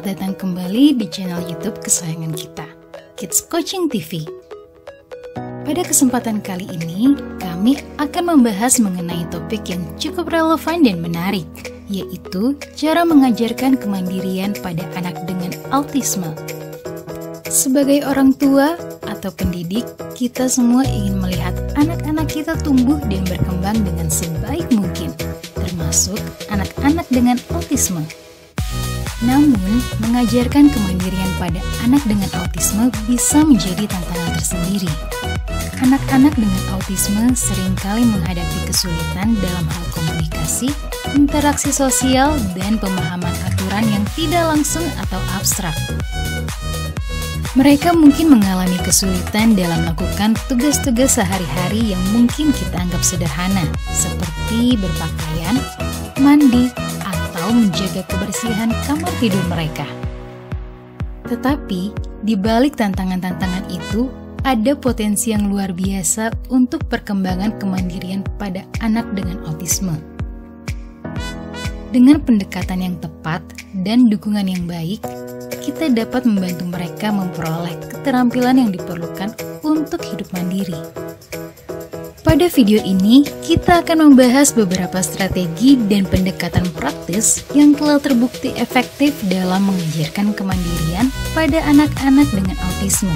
Selamat datang kembali di channel YouTube kesayangan kita, Kids Coaching TV. Pada kesempatan kali ini, kami akan membahas mengenai topik yang cukup relevan dan menarik, yaitu cara mengajarkan kemandirian pada anak dengan autisme. Sebagai orang tua atau pendidik, kita semua ingin melihat anak-anak kita tumbuh dan berkembang dengan sebaik mungkin, termasuk anak-anak dengan autisme. Namun, mengajarkan kemandirian pada anak dengan autisme bisa menjadi tantangan tersendiri. Anak-anak dengan autisme seringkali menghadapi kesulitan dalam hal komunikasi, interaksi sosial, dan pemahaman aturan yang tidak langsung atau abstrak. Mereka mungkin mengalami kesulitan dalam melakukan tugas-tugas sehari-hari yang mungkin kita anggap sederhana, seperti berpakaian, mandi, atau menjaga kebersihan kamar tidur mereka. Tetapi, di balik tantangan-tantangan itu, ada potensi yang luar biasa untuk perkembangan kemandirian pada anak dengan autisme. Dengan pendekatan yang tepat dan dukungan yang baik, kita dapat membantu mereka memperoleh keterampilan yang diperlukan untuk hidup mandiri. Pada video ini, kita akan membahas beberapa strategi dan pendekatan praktis yang telah terbukti efektif dalam mengajarkan kemandirian pada anak-anak dengan autisme.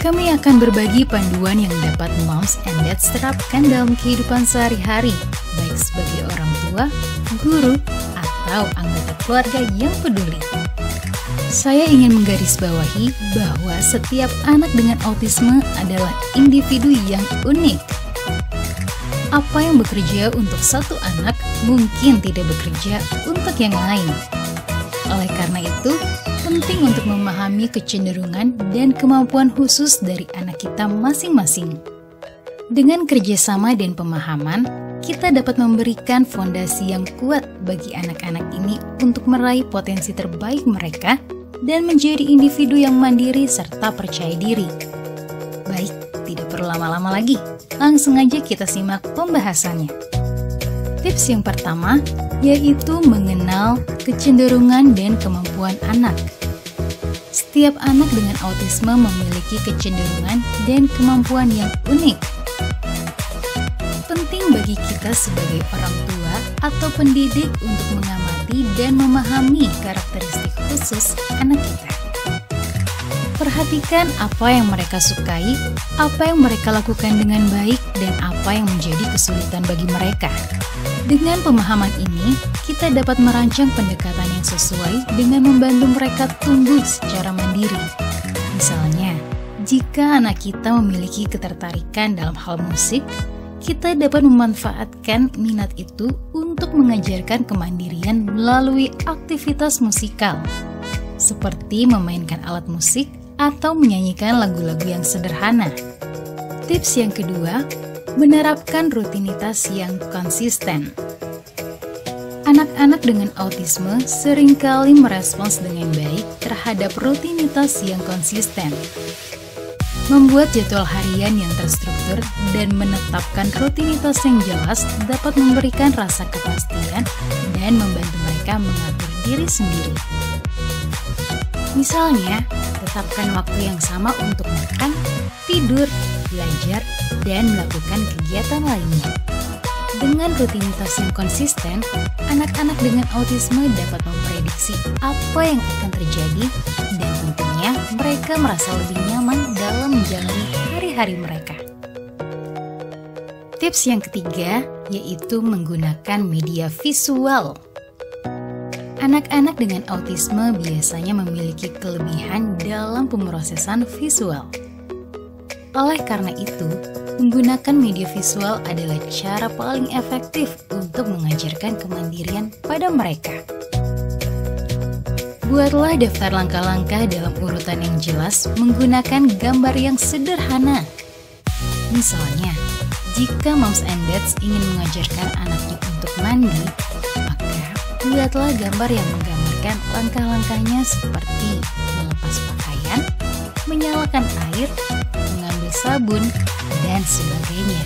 Kami akan berbagi panduan yang dapat moms and dads terapkan dalam kehidupan sehari-hari, baik sebagai orang tua, guru, atau anggota keluarga yang peduli. Saya ingin menggarisbawahi bahwa setiap anak dengan autisme adalah individu yang unik. Apa yang bekerja untuk satu anak mungkin tidak bekerja untuk yang lain. Oleh karena itu, penting untuk memahami kecenderungan dan kemampuan khusus dari anak kita masing-masing. Dengan kerjasama dan pemahaman, kita dapat memberikan fondasi yang kuat bagi anak-anak ini untuk meraih potensi terbaik mereka dan menjadi individu yang mandiri serta percaya diri. Baik, tidak perlu lama-lama lagi. Langsung aja kita simak pembahasannya. Tips yang pertama yaitu mengenal kecenderungan dan kemampuan anak. Setiap anak dengan autisme memiliki kecenderungan dan kemampuan yang unik. Penting bagi kita sebagai orang tua atau pendidik untuk mengamati dan memahami karakteristik khusus anak kita. Perhatikan apa yang mereka sukai, apa yang mereka lakukan dengan baik, dan apa yang menjadi kesulitan bagi mereka. Dengan pemahaman ini, kita dapat merancang pendekatan yang sesuai dengan membantu mereka tumbuh secara mandiri. Misalnya, jika anak kita memiliki ketertarikan dalam hal musik, kita dapat memanfaatkan minat itu untuk mengajarkan kemandirian melalui aktivitas musikal, seperti memainkan alat musik atau menyanyikan lagu-lagu yang sederhana. Tips yang kedua, menerapkan rutinitas yang konsisten. Anak-anak dengan autisme seringkali merespons dengan baik terhadap rutinitas yang konsisten. Membuat jadwal harian yang terstruktur dan menetapkan rutinitas yang jelas dapat memberikan rasa kepastian dan membantu mereka mengatur diri sendiri. Misalnya, tetapkan waktu yang sama untuk makan, tidur, belajar, dan melakukan kegiatan lainnya. Dengan rutinitas yang konsisten, anak-anak dengan autisme dapat memprediksi apa yang akan terjadi dan tentunya mereka merasa lebih nyaman dalam menjalani hari-hari mereka. Tips yang ketiga yaitu menggunakan media visual. Anak-anak dengan autisme biasanya memiliki kelebihan dalam pemrosesan visual. Oleh karena itu, menggunakan media visual adalah cara paling efektif untuk mengajarkan kemandirian pada mereka. Buatlah daftar langkah-langkah dalam urutan yang jelas menggunakan gambar yang sederhana. Misalnya, jika moms and dads ingin mengajarkan anaknya untuk mandi, maka buatlah gambar yang menggambarkan langkah-langkahnya seperti melepas pakaian, menyalakan air, mengambil sabun, dan sebagainya.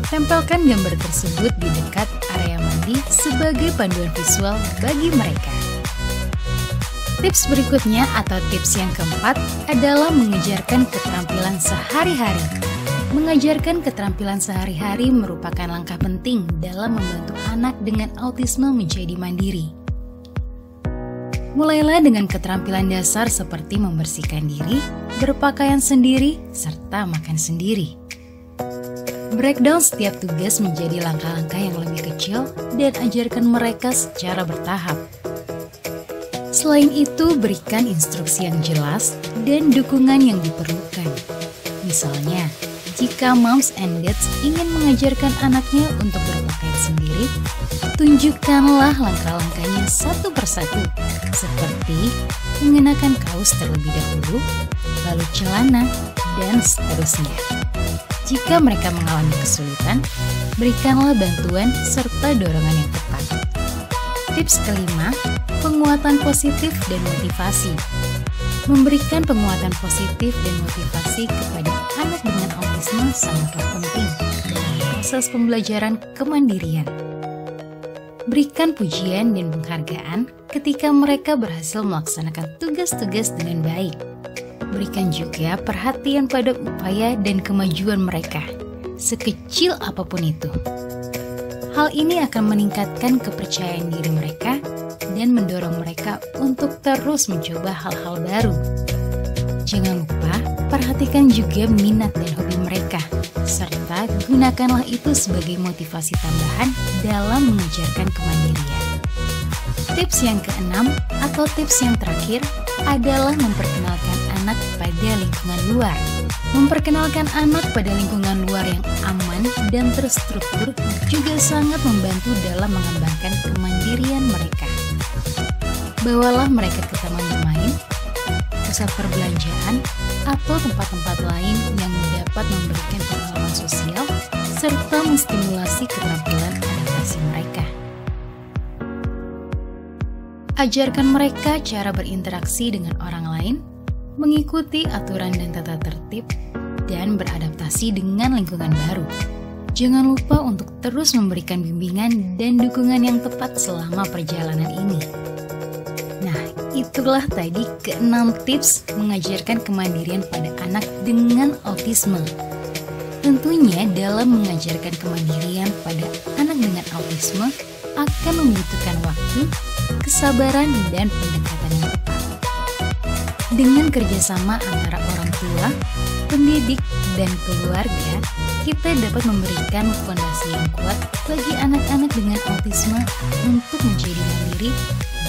Tempelkan gambar tersebut di dekat area mandi sebagai panduan visual bagi mereka. Tips berikutnya atau tips yang keempat adalah mengejarkan keterampilan sehari-hari. Mengajarkan keterampilan sehari-hari merupakan langkah penting dalam membantu anak dengan autisme menjadi mandiri. Mulailah dengan keterampilan dasar seperti membersihkan diri, berpakaian sendiri, serta makan sendiri. Breakdown setiap tugas menjadi langkah-langkah yang lebih kecil dan ajarkan mereka secara bertahap. Selain itu, berikan instruksi yang jelas dan dukungan yang diperlukan. Misalnya, jika moms and dads ingin mengajarkan anaknya untuk berpakaian sendiri, tunjukkanlah langkah-langkahnya satu persatu, seperti mengenakan kaos terlebih dahulu, lalu celana, dan seterusnya. Jika mereka mengalami kesulitan, berikanlah bantuan serta dorongan yang tepat. Tips kelima, penguatan positif dan motivasi. Memberikan penguatan positif dan motivasi kepada anak dengan autisme sangatlah penting dalam proses pembelajaran kemandirian. Berikan pujian dan penghargaan ketika mereka berhasil melaksanakan tugas-tugas dengan baik. Berikan juga perhatian pada upaya dan kemajuan mereka, sekecil apapun itu. Hal ini akan meningkatkan kepercayaan diri mereka dan mendorong mereka untuk terus mencoba hal-hal baru. Jangan lupa, perhatikan juga minat dan hobi mereka, serta gunakanlah itu sebagai motivasi tambahan dalam mengejarkan kemandirian. Tips yang keenam atau tips yang terakhir adalah memperkenalkan anak pada lingkungan luar. Memperkenalkan anak pada lingkungan luar yang aman dan terstruktur juga sangat membantu dalam mengembangkan kemandirian mereka. Bawalah mereka ke taman bermain, pusat perbelanjaan, atau tempat-tempat lain yang dapat memberikan pengalaman sosial serta menstimulasi keterampilan adaptasi mereka. Ajarkan mereka cara berinteraksi dengan orang lain, mengikuti aturan dan tata tertib, dan beradaptasi dengan lingkungan baru. Jangan lupa untuk terus memberikan bimbingan dan dukungan yang tepat selama perjalanan ini. Nah, itulah tadi ke-6 tips mengajarkan kemandirian pada anak dengan autisme. Tentunya dalam mengajarkan kemandirian pada anak dengan autisme akan membutuhkan waktu, kesabaran, dan pendekatan yang tepat. Dengan kerjasama antara orang tua, pendidik, dan keluarga, kita dapat memberikan fondasi yang kuat bagi anak-anak dengan autisme untuk menjadi mandiri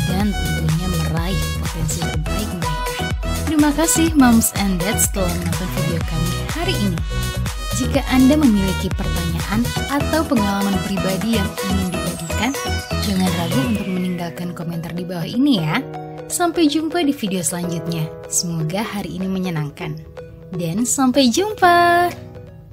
dan tentunya meraih potensi terbaik mereka. Terima kasih moms and dads telah menonton video kami hari ini. Jika Anda memiliki pertanyaan atau pengalaman pribadi yang ingin dibagikan, jangan ragu untuk meninggalkan komentar di bawah ini ya. Sampai jumpa di video selanjutnya. Semoga hari ini menyenangkan. Dan sampai jumpa!